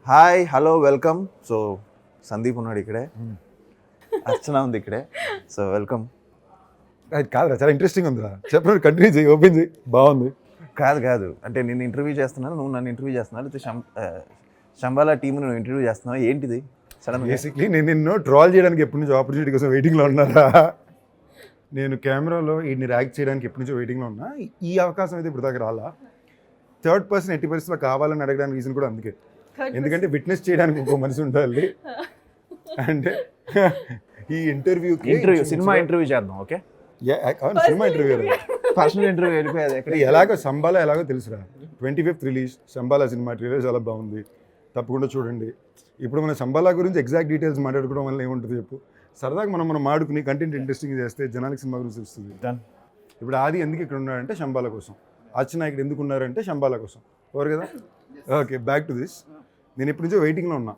Hi hello welcome. So Sandeep ఉన్నాడు ఇక్కడే, అర్చన ఉంది ఇక్కడే. So welcome. అది కాదురా, చాలా ఇంట్రెస్టింగ్ ఉందిరా. చెప్పండి, కంటిన్యూ చేయి, ఓపెన్ చేయి. బాగుంది. కాదు అంటే నేను ఇంటర్వ్యూ చేస్తున్నాను, నువ్వు నన్ను ఇంటర్వ్యూ చేస్తున్నావు, అయితే శంబాలా టీంని నువ్వు ఇంటర్వ్యూ చేస్తున్నావు, ఏంటిది సడన్? బేసిక్లీ నేను నిన్ను ట్రాల్ చేయడానికి ఎప్పటి నుంచో ఆపర్చునిటీ కోసం వెయిటింగ్లో ఉన్నారా. నేను కెమెరాలో వీడిని ర్యాక్ చేయడానికి ఎప్పటి నుంచో వెయిటింగ్లో ఉన్నా. ఈ అవకాశం అయితే ఇప్పుడు దాకా రాలా. థర్డ్ పర్సన్ ఎట్టి పరిస్థితుల్లో కావాలని అడగడానికి రీజన్ కూడా అందుకే. ఎందుకంటే విట్నెస్ చేయడానికి ఇంకో మనిషి ఉండాలి. అంటే ఈ ఇంటర్వ్యూకి సినిమా ఇంటర్వ్యూ చేద్దాం. Okay, cinema interview personal interview వెళ్ళిపోయేది ఎక్కడ? ఎలాగో సంబాలా ఎలాగో తెలుసురా. 25th release Shambhala cinema. Trailer చాలా బాగుంది, తప్పకుండా చూడండి. ఇప్పుడు మన సంబాలా గురించి ఎగ్జాక్ట్ డీటెయిల్స్ మాట్లాడుకోవడం వల్ల ఏముంటుంది చెప్పు. సరదాగా మనం మాడుకుని కంటెంట్ ఇంట్రెస్టింగ్ చేస్తే జనానికి సినిమా గురించి తెలుస్తుంది. ఇప్పుడు ఆది ఎందుకు ఇక్కడ ఉన్నాడంటే శంబాలా కోసం, అర్చన ఇక్కడ ఎందుకు ఉన్నారంటే శంబాలా కోసం. ఓవర్ కదా. Okay, back to this. నేను ఇప్పటి నుంచో వెయిటింగ్లో ఉన్నా.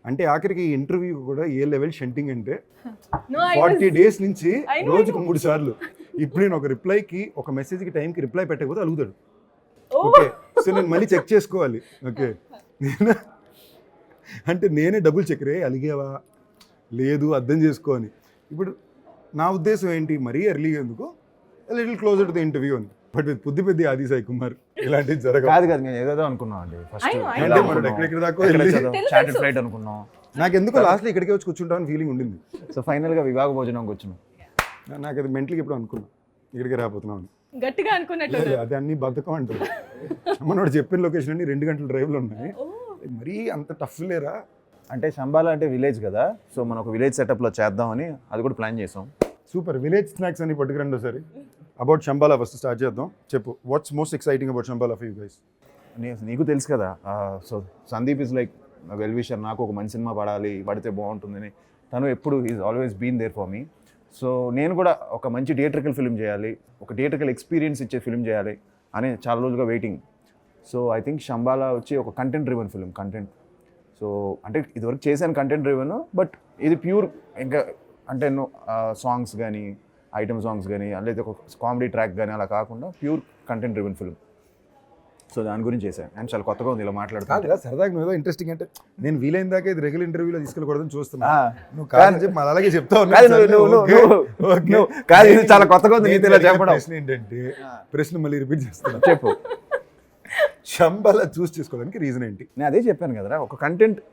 అంటే ఆఖరికి ఈ ఇంటర్వ్యూ కూడా ఏ లెవెల్ షెంటింగ్ అంటే 40 days నుంచి రోజుకు 3 సార్లు. ఇప్పుడు నేను ఒక రిప్లైకి, ఒక మెసేజ్కి టైంకి రిప్లై పెట్టకపోతే అలుగుతాడు. ఓకే, సో నేను మళ్ళీ చెక్ చేసుకోవాలి. ఓకే, నేను అంటే నేనే డబుల్ చెక్ రే, అలిగావా లేదు అర్థం చేసుకో అని. ఇప్పుడు నా ఉద్దేశం ఏంటి, మరీ ఎర్లీగా ఎందుకు, little closer to the interview అని. బట్ విత్ పుద్ది పెద్ద ఆది సాయి కుమార్ ఇలాంటివి జరగదు. కాదు నేను ఏదో అనుకున్నాను అండి. ఫస్ట్ అంటే మనం ఎక్కడెక్కడ దాకా చార్టెడ్ ఫ్లైట్ అనుకున్నాం. నాకు ఎందుకో లాస్ట్లో ఇక్కడికే వచ్చి కూర్చుంటామని ఫీలింగ్ ఉండింది. సో ఫైనల్గా వివాహ భోజనంకి వచ్చినాం. నాకు అది మెంటల్గా ఎప్పుడు అనుకున్నా ఇక్కడికే రాబోతున్నాం గట్టిగా అనుకున్నట్టు. అది అన్ని బద్ధకం అంటారు. మనోడు చెప్పిన లొకేషన్ అన్ని 2 గంటల డ్రైవ్లో ఉన్నాయి. మరీ అంత టఫ్ లేరా. అంటే శంబాలా అంటే విలేజ్ కదా, సో మనం ఒక విలేజ్ సెటప్లో చేద్దామని అది కూడా ప్లాన్ చేసాం. సూపర్. విలేజ్ స్నాక్స్ అని పట్టుకురండి ఒకసారి. అబౌట్ శంబాలా ఫస్ట్ స్టార్ట్ చేద్దాం. చెప్పు, what's most exciting about Shambhala for you guys? నీకు తెలుసు కదా, so Sandeep is like well wisher. నాకు ఒక మంచి సినిమా పడితే బాగుంటుందని తను ఎప్పుడు is always been there for me. So నేను కూడా ఒక మంచి థియేట్రికల్ ఫిల్మ్ చేయాలి, ఒక థియేట్రికల్ ఎక్స్పీరియన్స్ ఇచ్చే ఫిల్మ్ చేయాలి అని చాలా రోజులుగా waiting. So I think Shambhala వచ్చి ఒక కంటెంట్ డ్రివెన్ ఫిల్మ్. సో అంటే ఇదివరకు చేశాను కంటెంట్ డ్రివెన్, బట్ ఇది ప్యూర్ ఇంకా అంటే సాంగ్స్ కానీ, ఐటమ్ సాంగ్స్ కానీ, లేదా ఒక కామెడీ ట్రాక్ కానీ అలా కాకుండా pure content driven film. So దాని గురించి చేశాను. అండ్ చాలా కొత్తగా ఉంది ఇలా మాట్లాడుతుంది. సరదాగా నువ్వు ఏదో ఇంట్రెస్టింగ్ అంటే నేను వీలైన దాకా ఇది రెగ్యులర్ ఇంటర్వ్యూలో తీసుకెళ్ళకూడదని చూస్తున్నా. నువ్వు కాదని చెప్పి మళ్ళీ అలాగే చెప్తా ఉన్నా. చాలా కొత్తగా ఉంది నీతో ఇలా చెప్పడం. ప్రశ్న ఏంటంటే, ప్రశ్న మళ్ళీ రిపీట్ చేస్తున్నా. చెప్పు. శంబాలా చూస్ చేసుకోవడానికి రీజన్ ఏంటి? నేను అదే చెప్పాను కదరా,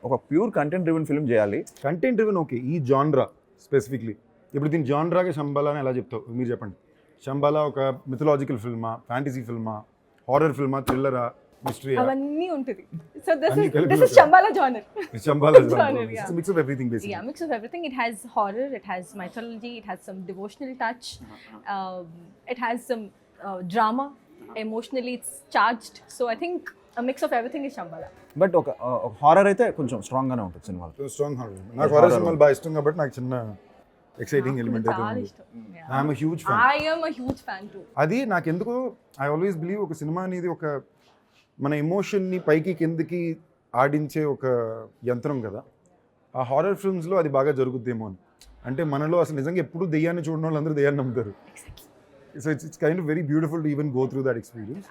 ఒక ప్యూర్ కంటెంట్ డ్రివెన్ ఫిల్మ్ చేయాలి. కంటెంట్ డ్రివెన్ ఓకే, ఈ జాన్రా స్పెసిఫిక్లీ. ఇప్పుడు దీని జాన్రాగా శంబాలా అని ఎలా చెప్తావు మీరు చెప్పండి. శంబాలా ఒక మిథలాజికల్ ఫిల్మా, ఫ్యాంటసీ ఫిల్మా, హారర్ ఫిల్మా, థ్రిల్లరా, మిస్టరీ, అవన్నీ ఉంటుంది. So this is Shambhala genre. Shambhala genre. Genre, yeah. It's a mix of everything basically. Yeah, mix of everything. It has horror, it has mythology, it has some devotional touch, it has some drama. Emotionally it's charged. So I think a mix of everything is Shambhala. But ఒక horror అయితే కొంచెం strong గానే ఉంటుంది సినిమాలో. Strong horror. నాకు horror సినిమాలు బాగా ఇష్టం కాబట్టి నాకు చిన్న ఎక్సైటింగ్ ఎలిమెంట్ అయితే ఉంది. I'm a huge fan. I am a huge fan too. అది నాకు ఎందుకు, ఐ ఆల్వేస్ బిలీవ్ ఒక సినిమా అనేది ఒక మన ఎమోషన్ని పైకి కిందకి ఆడించే ఒక యంత్రం కదా. ఆ హారర్ ఫిల్మ్స్లో అది బాగా జరుగుద్దేమో అని. అంటే మనలో అసలు నిజంగా ఎప్పుడు దెయ్యాన్ని చూడడం వాళ్ళు అందరూ దెయ్యాన్ని నమ్ముతారు. So it's kind of very beautiful to even go through that experience.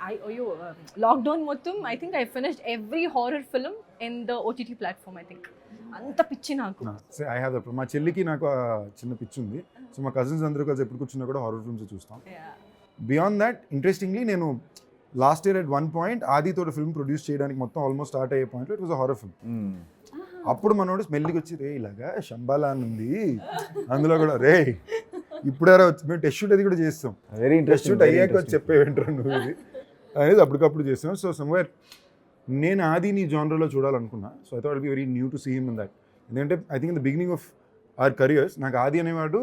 Lockdown మొత్తం I think I finished every horror film in the OTT platform. I think అంత పిచ్చి నాకు. I have that. మా చెల్లికి నాకు చిన్న పిచ్చి ఉంది. సో మా కజిన్స్ అందరూ కలిసి ఎప్పుడు కూర్చున్నా కూడా హారర్ ఫిల్మ్స్ చూస్తాం. బియాండ్ దట్ ఇంట్రెస్టింగ్లీ నేను last year at one point ఆదితో ఫిల్మ్ ప్రొడ్యూస్ చేయడానికి మొత్తం ఆల్మోస్ట్ స్టార్ట్ అయ్యే పాయింట్లో it was a horror film. అప్పుడు మనోడు స్మెల్కి వచ్చి రే ఇలాగా శంబాలా అని ఉంది, అందులో కూడా రే ఇప్పుడారా వచ్చి మేము టెస్ట్ షూట్ అది కూడా చేస్తాం. వెరీ టెస్ట్ షూట్ అయ్యాక వచ్చి చెప్పేవింటారు నువ్వు ఇది అనేది అప్పటికప్పుడు చేస్తాం. సో సమ్వేర్ నేను ఆదిని జానర్లో చూడాలనుకున్నా. So I thought be very new to see him in that. ఎందుకంటే I think in the beginning of our careers నాకు ఆది అనేవాడు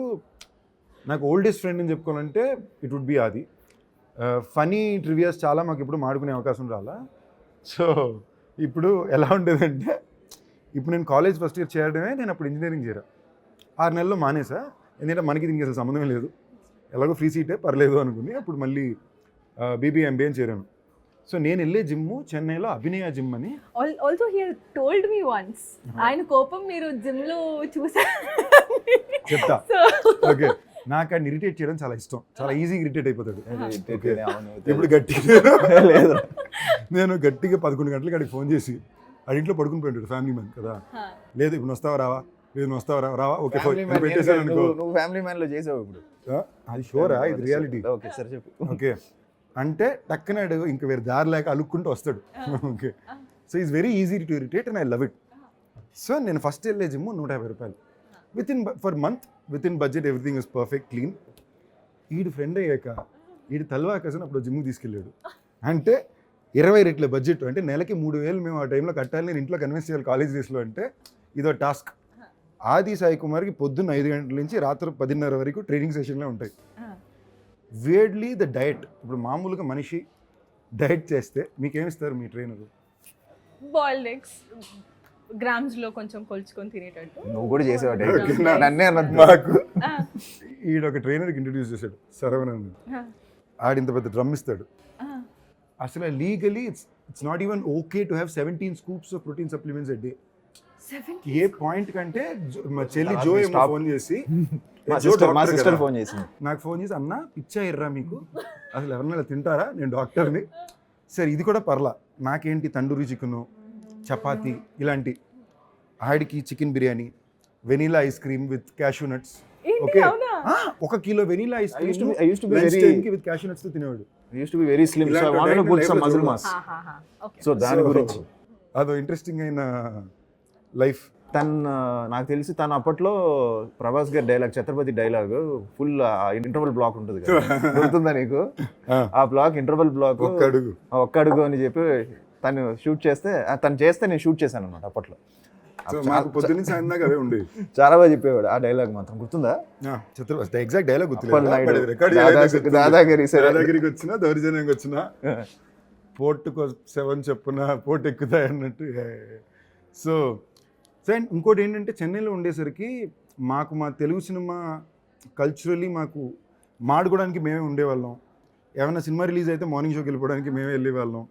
నాకు ఓల్డెస్ట్ ఫ్రెండ్ అని చెప్పుకోవాలంటే it would be Aadi. Funny trivias చాలా మాకు ఇప్పుడు మాడుకునే అవకాశం రాలా. సో ఇప్పుడు ఎలా ఉండేదంటే, ఇప్పుడు నేను కాలేజ్ ఫస్ట్ ఇయర్ చేయడమే, నేను అప్పుడు ఇంజనీరింగ్ చేరా 6 నెలల్లో మానేసా. ఎందుకంటే మనకి దీనికి అసలు సంబంధమే లేదు, ఎలాగో ఫ్రీ సీటే పర్లేదు అనుకుని అప్పుడు మళ్ళీ BBA అని చేరాను. సో నేను వెళ్ళే జిమ్ చెన్నైలో అభినయ జిమ్ అని. ఆల్సో హి టోల్డ్ మీ వన్స్, ఆయన కోపం మీరు జిమ్ లో చూసారు చెప్తా. ఓకే, నాకు ఆయన ఇరిటేట్ చేయడం చాలా ఇష్టం, చాలా ఈజీగా ఇరిటేట్ అయిపోతాడు. ఇప్పుడు గట్టిగా నేను గట్టిగా 11 గంటలకి అడిగి ఫోన్ చేసి ఆడింట్లో పడుకుని పోయింటాడు ఫ్యామిలీ మ్యాన్ కదా, Huh. లేదు ఇప్పుడు వస్తావా రావా, లేదు నువ్వు వస్తావా రావా, ఓకే Family man పెట్టేసాను ఏంటి? అనుకో, నువ్వు ఫ్యామిలీ మ్యాన్ లో చేసావు ఇప్పుడు. అది షోరా, ఇది రియాలిటీ. ఓకే సరే చెప్పు. ఓకే అంటే టక్కనాడు ఇంక వేరే దారి లేక అలుక్కుంటూ వస్తాడు. Okay so is very easy to irritate and I love it. So నేను ఫస్ట్ వెళ్ళే జిమ్ 150 రూపాయలు for month, with in budget, everything is perfect clean. ఈడు ఫ్రెండ్ అయ్యాక ఈడు తల్వా కసన్ అప్పుడు జిమ్కి తీసుకెళ్ళాడు. అంటే 20 రెట్ల బడ్జెట్, అంటే నెలకి 3,000 మేము ఆ టైంలో కట్టాలి, నేను ఇంట్లో కన్విన్స్ చేయాలి కాలేజ్ డేస్లో. అంటే ఇదో టాస్క్. ఆది సాయి కుమార్కి పొద్దున్న 5 గంటల నుంచి రాత్రి 10:30 వరకు ట్రైనింగ్ సెషన్లో ఉంటాయి. వేర్డ్లీ ద డయట్. ఇప్పుడు మామూలుగా మనిషి డయట్ చేస్తే మీకేమిస్తారు మీ ట్రైనరు? Boiled eggs. గ్రామ్స్ లో కొంచెం కొలుచుకొని తినేటట్టు. నువ్వు కూడా చేసావు Okay, నన్నే అన్నది. మాకు ఈడొక ట్రైనర్కి ఇంట్రడ్యూస్ చేశాడు, శరవణన్. ఆడింత పెద్ద డ్రమ్ ఇస్తాడు. అసలు legally it's not even okay to have 17 scoops of protein supplements a day. A point కంటే మా చెల్లి జో ఏమో ఫోన్ చేసి, మా సిస్టర్ ఫోన్ చేసింది. నాకు ఫోన్ చేసి, అన్న పిచ్చా ఎర్రా మీకు, అసలు ఎవరినైనా తింటారా, నేను డాక్టర్ని. సరే ఇది కూడా పర్లా, నాకేంటి తండూరి చికెను, చపాతి ఇలాంటి. ఆడికి chicken biryani, vanilla ice cream with cashew nuts. Okay 1 kilo vanilla ice I used to cream be very- with cashew nuts తో తినేవాడు. I used to be very slim, so I wanted to put some muscle mass. Okay. So దాని గురించి అదో interesting అయిన life. నాకు తెలిసి తను అప్పట్లో ప్రభాస్ గారి dialogue, Chhatrapati dialogue full interval block ఉంటుంది కదా, గుర్తుందా నీకు? ఆ బ్లాక్ ఇంటర్వల్ బ్లాక్ ఒక్క అడుగు అని చెప్పి తను షూట్ చేస్తే, తను చేస్తే నేను షూట్ చేశాను అనమాట అప్పట్లో. మాకు పొద్దున్న సాయంత్రం దాకా అవే ఉండేవి. చాలా బాగా చెప్పేవాడు ఆ డైలాగ్ మాత్రం, గుర్తుందా? ఎగ్జాక్ట్ డైలాగ్ దాదాగిరి దాదాగిరికి వచ్చినా, దౌర్జన్యంకి వచ్చినా, పోర్టుకు 7 చెప్పున పోర్ట్ ఎక్కుతాయి అన్నట్టు. సో అండ్ ఇంకోటి ఏంటంటే, చెన్నైలో ఉండేసరికి మాకు మా తెలుగు సినిమా కల్చరలీ మాకు మాడుకోవడానికి మేమే ఉండేవాళ్ళం. ఏమైనా సినిమా రిలీజ్ అయితే మార్నింగ్ షోకి వెళ్ళిపోవడానికి మేమే వెళ్ళేవాళ్ళం.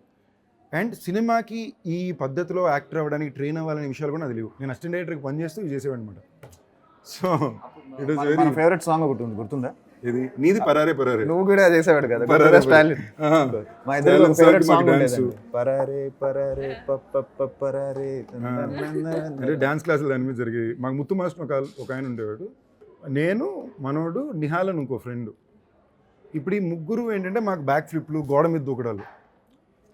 అండ్ సినిమాకి ఈ పద్ధతిలో యాక్టర్ అవ్వడానికి ట్రైన్ అవ్వాలనే విషయాలు కూడా నాకు తెలియదు. నేను అసిస్టెంట్ డైరెక్టర్కి పనిచేస్తూ ఇవి చేసేవాడు అనమాట. So it was very favourite song ఒకటి ఉంది, గుర్తుందా? ఇది నీది పరారే పరారే. నువ్వు కూడా చేసేవాడు కదా, పరారే స్టాలిన్. మా ఇద్దరు Stalin ఫేవరెట్ song సాంగ్ మాకు ఉండేది, dance. పరారే పరారే పప్ప పరారే. అంటే డ్యాన్స్ క్లాసులు దాని మీద జరిగాయి. మాకు ముత్తు మాస్టర్ ఒక ఆయన ఉండేవాడు, నేను, మనోడు, నిహాల్ అని ఇంకో ఫ్రెండ్. ఇప్పుడు ఈ ముగ్గురు ఏంటంటే మాకు బ్యాక్ ఫ్లిప్లు, గోడ మీద దూకడాలు.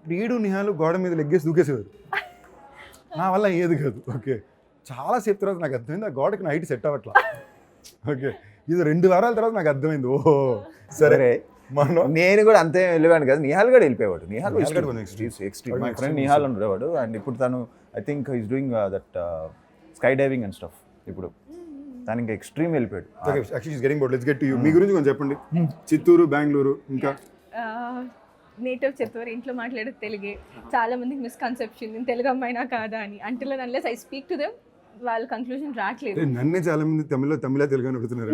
ఇప్పుడు ఈడు నిహాలు గోడ మీద లెగ్గేసి దూకేసేవారు. నా వల్ల ఏది కాదు. ఓకే చాలాసేపు తర్వాత నాకు అర్థమైంది, ఆ గోడకి నా హైట్ సెట్ అవ్వట్లా. ఓకే ఇది 2 వారాల తర్వాత నాకు అర్థమైంది, ఓహో సరే మనం. నేను కూడా అంతే వెళ్ళేవాడు కదా, నిహాల్ కూడా వెళ్ళిపోయాడు. నిహాల్ కూడా కొంచెం ఎక్స్ట్రీమ్. మై ఫ్రెండ్ నిహాల్ ఉండేవాడు, అండ్ ఇప్పుడు తను I think is doing that sky diving and stuff. ఇప్పుడు తను ఇంకా ఎక్స్ట్రీమ్ వెళ్ళిపోయాడు. Getting bored. Let's get to you. మీ గురించి కొంచెం చెప్పండి. చిత్తూరు, బెంగళూరు, ఇంకా నేటివ్ చిత్తూరు, ఇంట్లో మాట్లాడే తెలుగే. చాలా మందికి మిస్కన్సెప్షన్, నేను తెలుగు అమ్మాయినా కాదా అని. Until and unless I speak to them వాళ్ళ కంక్లూజన్ రావట్లేదు. నన్నే చాలా మంది తమిళ తెలుగు అని అడుగుతున్నారు.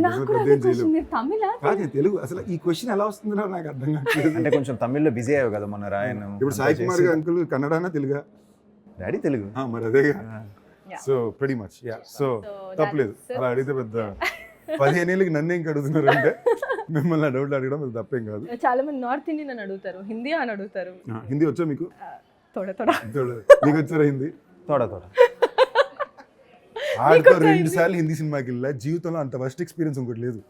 తమిళ కాదు తెలుగు. అసలు ఈ క్వశ్చన్ ఎలా వస్తుందో నాకు అర్థం కావట్లేదు. అంటే కొంచెం తమిళ్లో బిజీ అయ్యావు కదా మొన్న రాయన్. ఇప్పుడు సాయి కుమార్ గారు అంకుల్ కన్నడనా తెలుగా? డాడీ తెలుగు. మరి అదేగా. So pretty much yeah. So తప్పలేదు అలా అడిగితే. పెద్ద 15 ఏళ్ళకి నన్ను ఇంక అడుగుతున్నారు అంటే మిమ్మల్ని డౌట్లు అడగడం పెద్ద తప్పేం కాదు. చాలా మంది నార్త్ ఇండియన్ అని అడుగుతారు, హిందీ అని అడుగుతారు. హిందీ వచ్చా మీకు? తోడ తోడ. మీకు వచ్చారా హిందీ? తోడ తోడ. ఆడితో 2 సార్లు హిందీ సినిమాకి వెళ్ళా. జీవితంలో అంత ఫస్ట్ ఎక్స్పీరియన్స్ ఇంకోటి లేదు.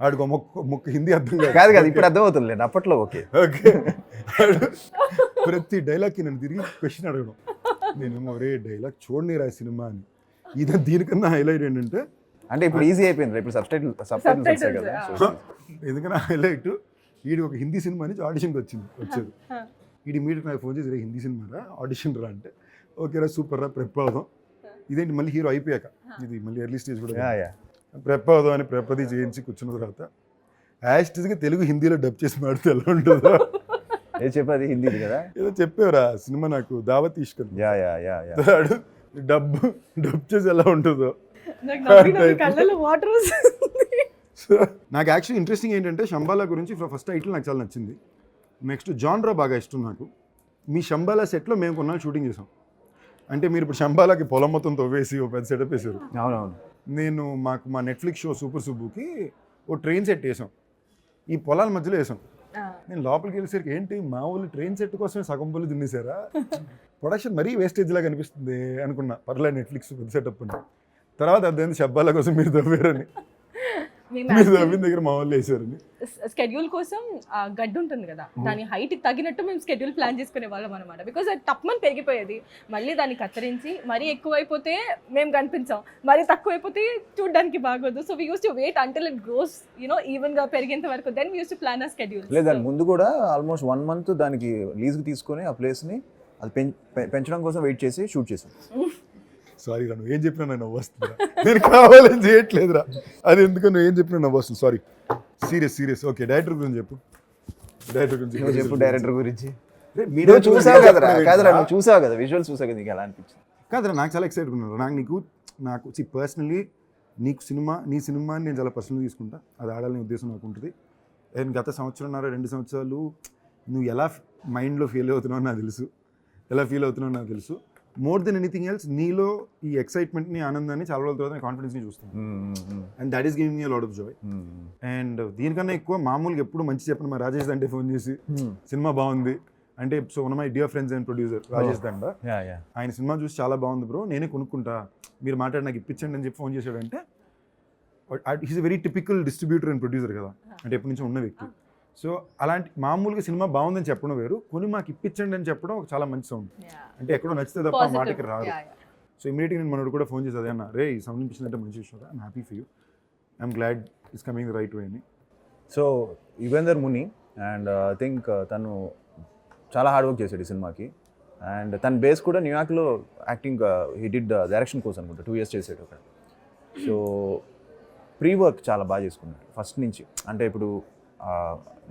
ఆడికి మొక్క హిందీ అర్థం కాదు కదా, ఇప్పుడు అర్థమవుతుంది అప్పట్లో. ఓకే ఓకే ప్రతి డైలాగ్కి నన్ను తిరిగి క్వశ్చన్ అడగడం. నేనేమో ఒరే డైలాగ్ చూడని రా సినిమా అని. ఇది దీనికన్నా హైలైట్ ఏంటంటే, అంటే ఇప్పుడు ఈజీ అయిపోయింది, ఇప్పుడు సబ్టైటిల్స్ వచ్చాయి కదా. ఎందుకన్నా హైలైట్, వీడి ఒక హిందీ సినిమా నుంచి ఆడిషన్కి వచ్చేది. వీడి ఇమీడియట్ నాకు ఫోన్ చేసి, రే హిందీ సినిమా రా, ఆడిషన్ రా అంటే, ఓకే రా సూపర్ రా, ప్రెప్ అవుదాం. ఇదేంటి మళ్ళీ హీరో అయిపోయాక, ఇది మళ్ళీ ఎర్లీ స్టేజ్ కూడా ప్రెప్ అవుదాం అని ప్రెప్పది చేయించి కూర్చున్న తర్వాత యాస్టిజ్గా తెలుగు హిందీలో డబ్ చేసి మాడితే ఎలా ఉంటుందో. చెప్పేది హిందీ కదా, ఏదో చెప్పేవరా సినిమా నాకు దావత్ తీసుకొని డబ్ చేసి ఎలా ఉంటుందో. నాకు యాక్చువల్లీ ఇంట్రెస్టింగ్ ఏంటంటే, శంబాలా గురించి ఫస్ట్ టైటిల్ నాకు చాలా నచ్చింది. నెక్స్ట్ జాన్రా బాగా ఇష్టం నాకు. మీ శంబాలా సెట్లో మేము కొన్నాళ్ళు షూటింగ్ చేసాం. అంటే మీరు ఇప్పుడు శంబాలాకి పొలం మొత్తం తవ్వేసి ఓ పెద్ద సెటప్ వేసారు. అవునవును. నేను మా నెట్ఫ్లిక్స్ షో సూపర్ సుబ్బుకి ఓ ట్రైన్ సెట్ వేసాం, ఈ పొలాల మధ్యలో వేసాం. నేను లోపలికి వెళ్ళేసరికి ఏంటి మా ఊళ్ళు ట్రైన్ సెట్ కోసమే సగం పళ్ళు తినేసారా, ప్రొడక్షన్ మరీ వేస్టేజ్ లాగా అనిపిస్తుంది అనుకున్నా, పర్లేదు నెట్ఫ్లిక్స్ పెద్ద సెటప్ అని. తర్వాత అర్థమైంది శబ్బాల కోసం మీరు దవ్వారని, మీరు దవ్విన దగ్గర మా వాళ్ళు వేసారని. స్కెడ్యూల్ కోసం గడ్డి ఉంటుంది కదా, దాని హైట్ తగినట్టు మేము స్కెడ్యూల్ ప్లాన్ చేసుకునే వాళ్ళం అనమాట. బికాజ్ అది తప్పమని పెరిగిపోయేది, మళ్ళీ దాన్ని కత్తిరించి మరీ ఎక్కువైపోతే మేము కనిపించాం, మరీ తక్కువైపోతే చూడడానికి బాగోదు. So we use to wait until it grows even గా పెరిగేంత వరకు, దెన్ యూస్ టు ప్లాన్ ఆ స్కెడ్యూల్. లేదు దాని ముందు కూడా ఆల్మోస్ట్ 1 month దానికి లీజ్కి తీసుకొని ఆ ప్లేస్ని అది పెంచడం కోసం వెయిట్ చేసి షూట్ చేసాం. సారీ రా, నువ్వు ఏం చెప్పినా నాకు నవ్వు వస్తుందిరా, నేను కావాలని చేయట్లేదురా, అది ఎందుకు నువ్వు ఏం చెప్పినా నవ్వు వస్తుంది. Sorry, serious. ఓకే, డైరెక్టర్ గురించి చెప్పు. నువ్వు చెప్పు డైరెక్టర్ గురించి. మీరు చూసావు కదరా, కాదురా నువ్వు చూసావు కదా, విజువల్ చూసావు కదా, నీకు ఎలా అనిపించింది? కాదురా, నాకు చాలా ఎక్సైట్గా ఉన్నాను. నాకు పర్సనలీ నీ సినిమాని నేను చాలా పర్సనల్ తీసుకుంటా, అది ఆడాలనే ఉద్దేశం నాకు ఉంటుంది. అండ్ గత 2 సంవత్సరాలు నువ్వు ఎలా మైండ్లో ఫీల్ అవుతున్నావు నాకు తెలుసు. మోర్ దెన్ ఎనీథింగ్ ఎల్స్ నీలో ఈ ఎక్సైట్మెంట్ని, ఆనందాన్ని చాలా రోజుల తర్వాత కాన్ఫిడెన్స్ని చూస్తాను. And that is giving me lot of Joy. And దీనికన్నా ఎక్కువ మామూలుగా ఎప్పుడు మంచి చెప్పను, మా రాజేష్ దండే ఫోన్ చేసి సినిమా బాగుంది అంటే, so one my dear friends and producer Rajesh దండ, ఆయన సినిమా చూసి చాలా బాగుంది బ్రో, నేనే కొనుక్కుంటా, మీరు మాట్లాడి నాకు ఇప్పించండి అని చెప్పి ఫోన్ చేశాడంటే, he's a very typical distributor and producer కదా, అంటే ఎప్పటి నుంచో ఉన్న వ్యక్తి. సో అలాంటి మామూలుగా సినిమా బాగుందని చెప్పడం వేరు, కొని మాకు ఇప్పించండి అని చెప్పడం ఒక చాలా మంచి సౌండ్. అంటే ఎక్కడో నచ్చితే తప్ప మాటకి రాదు. సో ఇమీడియట్గా నేను మనోడు కూడా ఫోన్ చేసి అదే అన్న, రే ఈ సౌండ్ ఇప్పించిందంటే మంచి విషయం, I'm happy for you, I'm glad it's coming the right way అని. So Yugender Muni and I think తను చాలా హార్డ్ వర్క్ చేశాడు ఈ సినిమాకి. అండ్ తన బేస్ కూడా న్యూయార్క్లో acting he did direction course అనుకుంటా, 2 years చేశాడు అక్కడ. సో ప్రీ వర్క్ చాలా బాగా చేసుకున్నాడు ఫస్ట్ నుంచి. అంటే ఇప్పుడు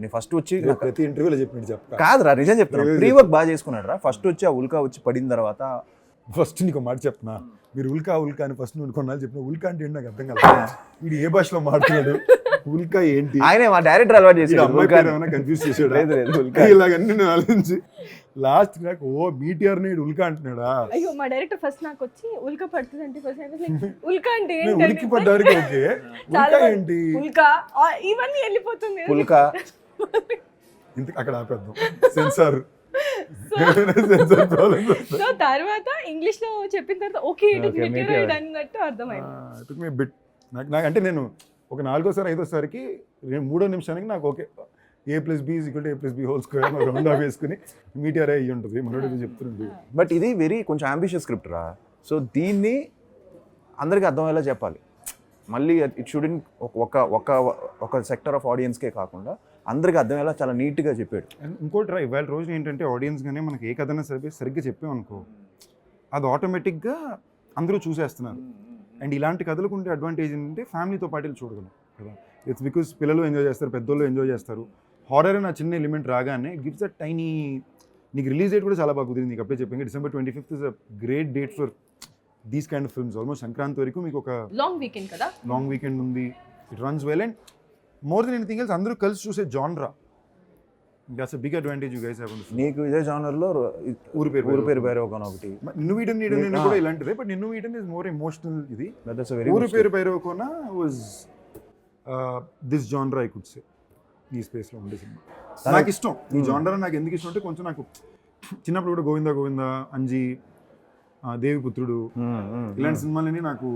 నేను ఫస్ట్ వచ్చి ప్రతి ఇంటర్వ్యూలో చెప్పినట్టు కాదురా, నిజం చెప్తాను, ప్రీ వర్క్ బాగా చేసుకున్నాడు రా. ఫస్ట్ వచ్చి ఆ ఉల్కా వచ్చి పడిన తర్వాత, ఫస్ట్ నీకు మాట చెప్తున్నా, మీరు ఉల్కా అని ఫస్ట్ నువ్వు కొన్నాళ్ళు చెప్పిన, ఉల్కా అంటే ఏంటి నాకు అర్థం కాదు, వీడు ఏ భాషలో మాట్లాడు, ఉల్కా ఏంటి, ఆయనే మా డైరెక్టర్ అలవాటు చేసి కన్ఫ్యూజ్ చేసాడు ఇలాగన్నీ నేను ఆలోచించి లాస్ట్ నాకు మీటిఆర్ ని ఉల్కా అంటున్నాడా. అయ్యో మా డైరెక్టర్ ఫస్ట్ నాకు వచ్చి ఉల్కా పడుతుంది అంటే ఉల్కా అంటే ఉలికి పడ్డానికి ఓకే, ఉల్కా ఏంటి, ఉల్కా ఇవన్నీ వెళ్ళిపోతుంది ఉల్కా ఇంత అక్కడ ఆపేద్దాం, సెన్సార్. సో తర్వాత ఇంగ్లీష్ లో చెప్పిన తర్వాత ఓకే అన్నట్టు అర్థమైంది. బిట్ నాకు అంటే నేను ఒక 4వ 5వ 3వ నిమిషానికి నాకు okay, A+B = A+B² round of వేసుకుని మీటిఆర్ అయ్యి ఉంటుంది మనోడు చెప్తుంది. బట్ ఇది వెరీ కొంచెం అంబిషియస్ స్క్రిప్ట్ రా. సో దీన్ని అందరికీ అర్థమయ్యేలా చెప్పాలి. మళ్ళీ ఇట్ షుడెంట్ ఒక సెక్టర్ ఆఫ్ ఆడియన్స్కే కాకుండా అందరికీ అర్థమయ్యేలా చాలా నీట్గా చెప్పాడు. ఇంకోటి రా, ఇవాళ రోజున ఏంటంటే ఆడియన్స్గానే మనకి ఏ కథనా సరిగ్గా చెప్పామనుకో, అది ఆటోమేటిక్గా అందరూ చూసేస్తున్నారు. అండ్ ఇలాంటి కథలకు ఉండే అడ్వాంటేజ్ ఏంటంటే ఫ్యామిలీతో పాటు చూడగలం కదా. ఇట్స్ బికాస్ పిల్లలు ఎంజాయ్ చేస్తారు, పెద్దోళ్ళు ఎంజాయ్ చేస్తారు. హారర్ అని ఆ చిన్న ఎలిమెంట్ రాగానే గివ్స్ అ టైనీ, నీకు రిలీజ్ డేట్ కూడా చాలా బాగా కుదిరింది. నీకు అప్పుడే చెప్పాను, December 25th is a great date for these kind of films. Almost Sankranti వరకు మీకు ఒక లాంగ్ వీకెండ్ ఉంది. It runs well and more than anything else అందరూ కలిసి చూసే genre, that's a big advantage you guys have. నీకు ఇదే జానర్లో ఊరు పేరు భైరవకోన ఒకటి, నిన్ను వీడన్ కూడా ఇలాంటిదే, బట్ నిన్ను వీడన్ ఇస్ మోర్ ఎమోషనల్. ఇది ఊరు పేరు Bhairavakona was this genre I could say, ఈ స్పేస్లో ఉండే సినిమా నాకు ఇష్టం. ఈ జానర్ నాకు ఎందుకు ఇష్టం అంటే, కొంచెం నాకు చిన్నప్పుడు కూడా గోవిందా, అంజీ, దేవిపుత్రుడు ఇలాంటి సినిమాలని నాకు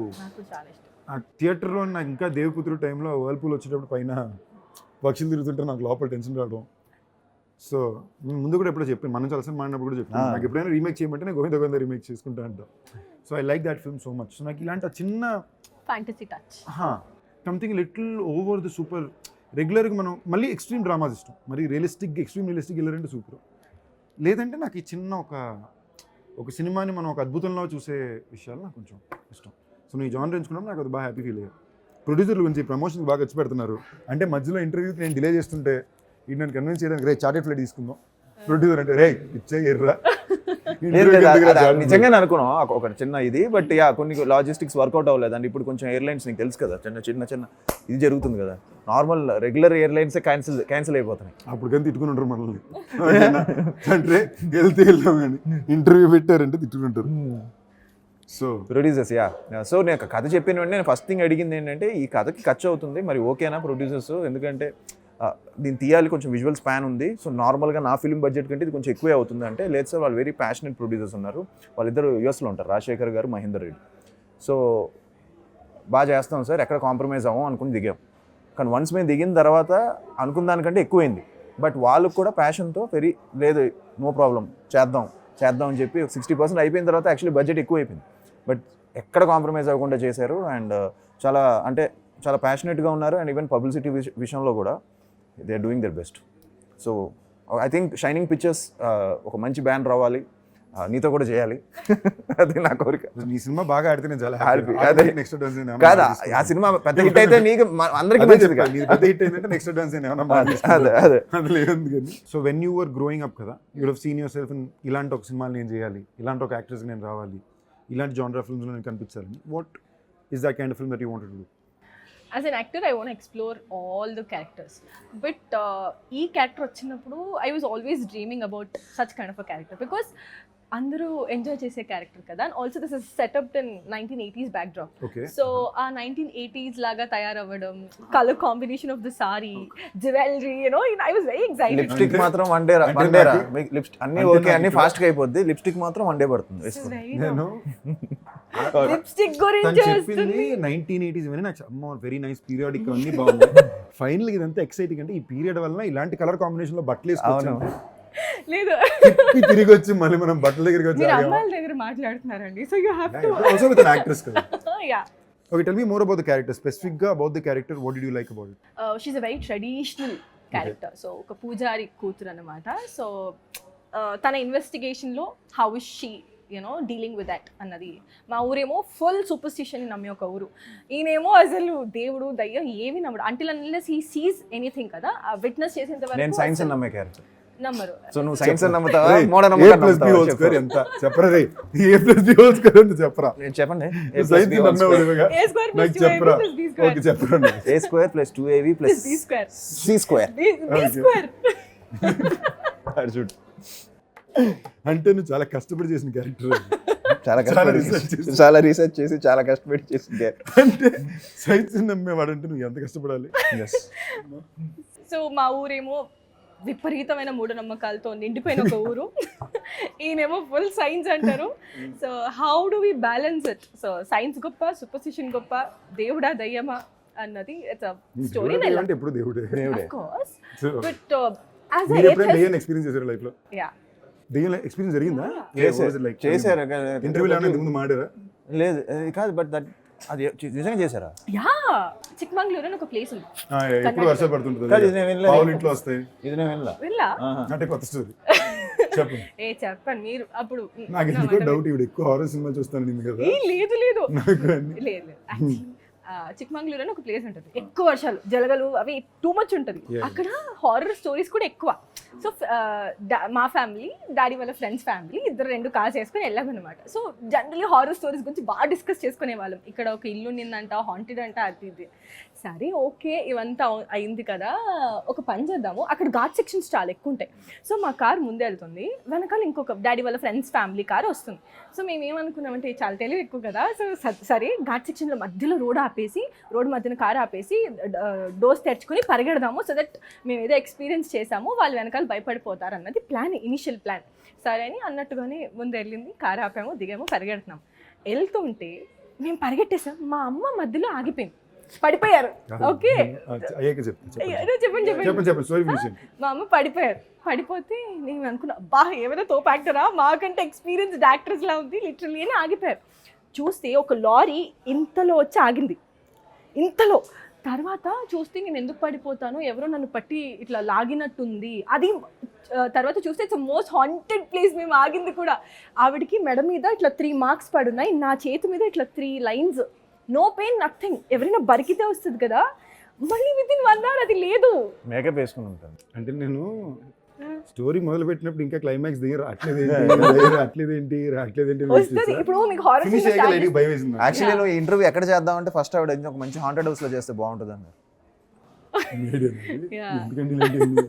థియేటర్లో, నాకు ఇంకా దేవిపుత్రుడు టైంలో వర్ల్పూల్ వచ్చేటప్పుడు పైన పక్షులు తిరుగుతుంటే నాకు లోపల టెన్షన్ రావడం. సో నేను ముందు కూడా ఎప్పుడో చెప్పాను, మనం చాలా సినిమా మాడినప్పుడు కూడా చెప్పాను, నాకు ఎప్పుడైనా రీమేక్ చేయమంటే నేను గోవిందా రీమేక్ చేసుకుంటా అంట. So I like that film so much. So నాకు ఇలాంటి చిన్న fantasy touch, something little over the super. రెగ్యులర్గా మనం మళ్ళీ ఎక్స్ట్రీమ్ డ్రామాస్ ఇష్టం, మరి ఎక్స్ట్రీమ్ రియలిస్టిక్ వెళ్ళారంటే సూపర్. లేదంటే నాకు ఈ చిన్న ఒక సినిమాని మనం ఒక అద్భుతంలో చూసే విషయాలు నాకు కొంచెం ఇష్టం. సో నువ్వు ఈ జానర్ ఎంచుకున్నప్పుడు నాకు అది బాగా హ్యాపీ ఫీల్ అయ్యాను. ప్రొడ్యూసర్ల గురించి ప్రమోషన్కి బాగా ఖర్చు పెడుతున్నారు అంటే, మధ్యలో ఇంటర్వ్యూకి నేను డిలే చేస్తుంటే ఇది నన్ను కన్విన్స్ చేయడానికి, రే చార్టెడ్ ఫ్లైట్ తీసుకుందాం, ప్రొడ్యూసర్ అంటే రే ఇచ్చే ఎర్రా. నిజంగానే అనుకున్నాం ఒక చిన్న ఇది, బట్ యా కొన్ని లాజిస్టిక్స్ వర్కౌట్ అవ్వలేదండి. ఇప్పుడు కొంచెం ఎయిర్లైన్స్ నీకు తెలుసు కదా, చిన్న ఇది జరుగుతుంది కదా, నార్మల్ రెగ్యులర్ ఎయిర్లైన్సే క్యాన్సిల్ అయిపోతున్నాయి. అప్పుడు కానీ తిట్టుకుని మనల్ని అంటే వెళ్తే వెళ్తాం కానీ ఇంటర్వ్యూ పెట్టారంటే తిట్టుకుంటారు. సో ప్రొడ్యూసర్స్ సో నేను కథ చెప్పిన వెంటనే నేను ఫస్ట్ థింగ్ అడిగింది ఏంటంటే, ఈ కథకి ఖర్చు అవుతుంది మరి ఓకేనా ప్రొడ్యూసర్స్, ఎందుకంటే దీన్ని తీయాలి, కొంచెం విజువల్ స్పాన్ ఉంది, సో నార్మల్గా నా ఫిల్మ్ బడ్జెట్ కంటే ఇది కొంచెం ఎక్కువే అవుతుంది అంటే, లేదు సార్ వాళ్ళు వెరీ ప్యాషనెట్ ప్రొడ్యూసర్స్ ఉన్నారు, వాళ్ళిద్దరు యూఎస్లో ఉంటారు, రాజశేఖర్ గారు, మహేందర్ రెడ్డి. సో బాగా చేస్తాం సార్, ఎక్కడ కాంప్రమైజ్ అవ్వం అనుకుని దిగాం. కానీ వన్స్ మేము దిగిన తర్వాత అనుకున్న దానికంటే ఎక్కువైంది. బట్ వాళ్ళకు కూడా ప్యాషన్తో లేదు నో ప్రాబ్లం చేద్దాం అని చెప్పి 60% అయిపోయిన తర్వాత యాక్చువల్లీ బడ్జెట్ ఎక్కువ అయిపోయింది. బట్ ఎక్కడ కాంప్రమైజ్ అవ్వకుండా చేశారు. అండ్ చాలా ప్యాషనెట్గా ఉన్నారు. అండ్ ఈవెన్ పబ్లిసిటీ విషయంలో కూడా they are doing their best. So I think Shining Pictures ఒక మంచి బ్యాన్ రావాలి, నీతో కూడా చేయాలి అది నా కోరిక. నీ సినిమా బాగా ఆడితే నేను చాలా Happy. హ్యాపీ. నెక్స్ట్ డాన్స్ కాదా ఆ సినిమా పెద్ద హిట్ అయితే నీకు అందరికీ మంచిది కాదు. పెద్ద హిట్ అయిందంటే నెక్స్ట్ డాన్స్ అదే అందులో ఏముంది కానీ. So when you were growing up కదా, you have seen yourself ఇలాంటి ఒక సినిమాలు నేను చేయాలి, ఇలాంటి ఒక యాక్టర్స్ నేను రావాలి, ఇలాంటి జానర్ ఫిల్మ్స్లో నేను కనిపించాలని. What is that kind of film that you wanted to do? As an actor, I want to explore all the characters. But ee character వచ్చినప్పుడు I was always dreaming about such kind of a character because అందరూ enjoy చేసే character కదా. And also this is setupped in 1980s backdrop. Okay. So ఆ 1980s లాగా తయారవ్వడం, colour combination of the sari, jewellery, I was very excited. Lipstick మాత్రం one day అన్ని okay, అన్ని fast గా అయిపోద్ది. లిప్స్టిక్ మాత్రం వన్ డే పడుతుంది వేసుకోండి. నేను లిప్స్టిక్ తను గురించి చెప్పింది 1980s అని నాకు అమ్మ వెరీ నైస్ పీరియాడిక్ అన్ని బాగుంది. ఫైనల్ ఇదంతా ఎక్సైటింగ్ అంటే ఈ పీరియడ్ వల్ల ఇలాంటి కలర్ కాంబినేషన్ లో బట్టలు వేసుకోవచ్చు. లేదు, తిరిగి వచ్చి మళ్ళీ మనం బట్టల దగ్గరికి వచ్చి మీరు అమ్మాయిల దగ్గర మాట్లాడుతున్నారండి. So you have to also with actress కదా. Yeah. Okay, tell me more about the character. Specifically about the character, what did you like about it? She's a very traditional character. So ఒక పూజారి కూతురు అన్నమాట. So తన ఇన్వెస్టిగేషన్లో how is she dealing with that అన్నది. మా ఊరేమో full superstition నమ్మే ఒక ఊరు, ఈయనేమో అసలు దేవుడు దయ్యం ఏమి నమ్మడు. Until unless he sees anything కదా, విట్నెస్ చేసేంత నేను వరకు సైన్స్ నమ్మే క్యారెక్టర్. నమ్మరు. సో నువ్వు సైన్స్ నమ్ముతావా, మోడర్న్ A నమ్ముతావా? plus B whole square ఎంత చెప్పరా రే? A plus B whole square ఎంత చెప్పరా? చెప్పండి. సైన్స్ నమ్మేవాడివిగా A square plus నాకు 2AB చెప్పరా? plus B square. ఓకే చెప్పరా. A square plus 2AB plus B square. C square. B square. అంటే నువ్వు చాలా కష్టపడి చేసిన క్యారెక్టర్. చాలా రీసెర్చ్ చేసి చాలా కష్టపడి చేసింది. అంటే సైన్స్ నమ్మేవాడు అంటే నువ్వు ఎంత కష్టపడాలి. సో మా ఊరేమో విపరీతమైన మూఢనమ్మకాలతో నిండిపోయిన ఒక ఊరు, ఈయనేమో ఫుల్ సైన్స్ అంటారు. So how do we balance it? So science గొప్ప, సూపర్స్టిషన్ గొప్ప, దేవుడా దయ్యమా అన్నది ఇట్స్ అ స్టోరీ. అంటే ఎప్పుడు దేవుడే. ఆఫ్ కోర్స్, బట్ యాజ్ మీరు ఎ ఎప్పుడైనా దెయ్యాన్ని ఎక్స్పీరియన్స్ చేశారు లైఫ్ లో? యా దెయ్యం ఎక్స్పీరియన్స్ జరిగిందా? చేశారు. ఇంటర్వ్యూలో ఏమైనా ముందు మాడారా? లేదు కాదు, బట్ దట్ అది నిజంగా చేశారా? యా చిక్మంగళూరు అని ఒక ప్లేస్ ఉంది. ఎప్పుడు వర్షాలు పడుతుంటుంది, కాదు, ఇది నేను వినలేదు. పావులు ఇంట్లో వస్తాయి. ఇది నేను వినలా. వెళ్ళా అంటే కొత్త స్టోరీ చెప్పండి. చెప్పండి మీరు. అప్పుడు నాకు ఎందుకో డౌట్, ఇవి ఎక్కువ హారర్ సినిమాలు చూస్తాను కదా. లేదు లేదు నాకు అన్ని లేదు. చిక్మంగళూరు అని ఒక ప్లేస్ ఉంటుంది, ఎక్కువ వర్షాలు, జలగలు అవి టూ మచ్ ఉంటుంది. అక్కడ హారర్ స్టోరీస్ కూడా ఎక్కువ. సో మా ఫ్యామిలీ, డాడీ వాళ్ళ ఫ్రెండ్స్ ఫ్యామిలీ ఇద్దరు 2 కార్స్ వేసుకొని వెళ్ళామన్నమాట. సో జనరలీ హారర్ స్టోరీస్ గురించి బాగా డిస్కస్ చేసుకునే వాళ్ళం. ఇక్కడ ఒక ఇల్లు నిందంట, హాంటెడ్ అంట, అది ఇది. సరే ఓకే ఇవంతా అయింది కదా, ఒక పని చేద్దాము. అక్కడ ఘాట్ సెక్షన్స్ చాలా ఎక్కువ ఉంటాయి. సో మా కార్ ముందే వెళ్తుంది, వెనకాల ఇంకొక డాడీ వాళ్ళ ఫ్రెండ్స్ ఫ్యామిలీ కార్ వస్తుంది. సో మేము ఏమనుకున్నామంటే చాలా తెలివి ఎక్కువ కదా, సో సరే ఘాట్ సెక్షన్లో మధ్యలో రోడ్ మధ్యన కార్ ఆపేసి డోర్స్ తెరుచుకొని పరిగెడదాము. సో దట్ మేము ఏదో ఎక్స్పీరియన్స్ చేసాము, వాళ్ళు వెనకాల భయపడిపోతారు అన్నది ప్లాన్, ఇనిషియల్ ప్లాన్. సరే అని అన్నట్టుగానే ముందు వెళ్ళింది, కార్ ఆపాము, దిగాము, పరిగెడుతున్నాం. వెళ్తుంటే మేము పరిగెట్టేసాం, మా అమ్మ మధ్యలో ఆగిపోయింది, పడిపోయారు. ఓకే చెప్పండి. మా అమ్మ పడిపోయారు. పడిపోతే నేను అనుకున్నా, బా ఏమైనా తోపు యాక్టరా, మాకంటే ఎక్స్పీరియన్స్డ్ యాక్టర్స్ లా ఉంది లిటరల్లీ అని ఆగిపోయారు. చూస్తే ఒక లారీ ఇంతలో వచ్చి ఆగింది, ఇంతలో. తర్వాత చూస్తే నేను ఎందుకు పడిపోతాను, ఎవరో నన్ను పట్టి ఇట్లా లాగినట్టుంది. అది తర్వాత చూస్తే ఇట్స్ మోస్ట్ హాంటెడ్ ప్లేస్. మేము ఆగింది కూడా, ఆవిడికి మెడ మీద ఇట్లా 3 మార్క్స్ పడున్నాయి, నా చేతి మీద ఇట్లా 3 లైన్స్, నో పెయిన్ నథింగ్. ఎవరైనా బరికితే వస్తుంది కదా, మళ్ళీ విత్ ఇన్ 1 hour అది లేదు. మేకప్ వేసుకుని ఉంటాను. అంటే నేను స్టోరీ మొదలు పెట్టినప్పుడు ఇంకా క్లైమాక్స్ దగ్గర రావట్లేదేంటి వస్తుంది. ఇప్పుడు మీకు హారర్ ఫిల్మ్ భయం వేసింది. యాక్చువల్లీ నువ్వు ఇంటర్వ్యూ ఎక్కడ చేద్దామంటే ఫస్ట్ ఆవిడ ఒక మంచి హాంటెడ్ హౌస్ లో చేస్తే బాగుంటుంది అన్నారు. నేను లిటరల్లీ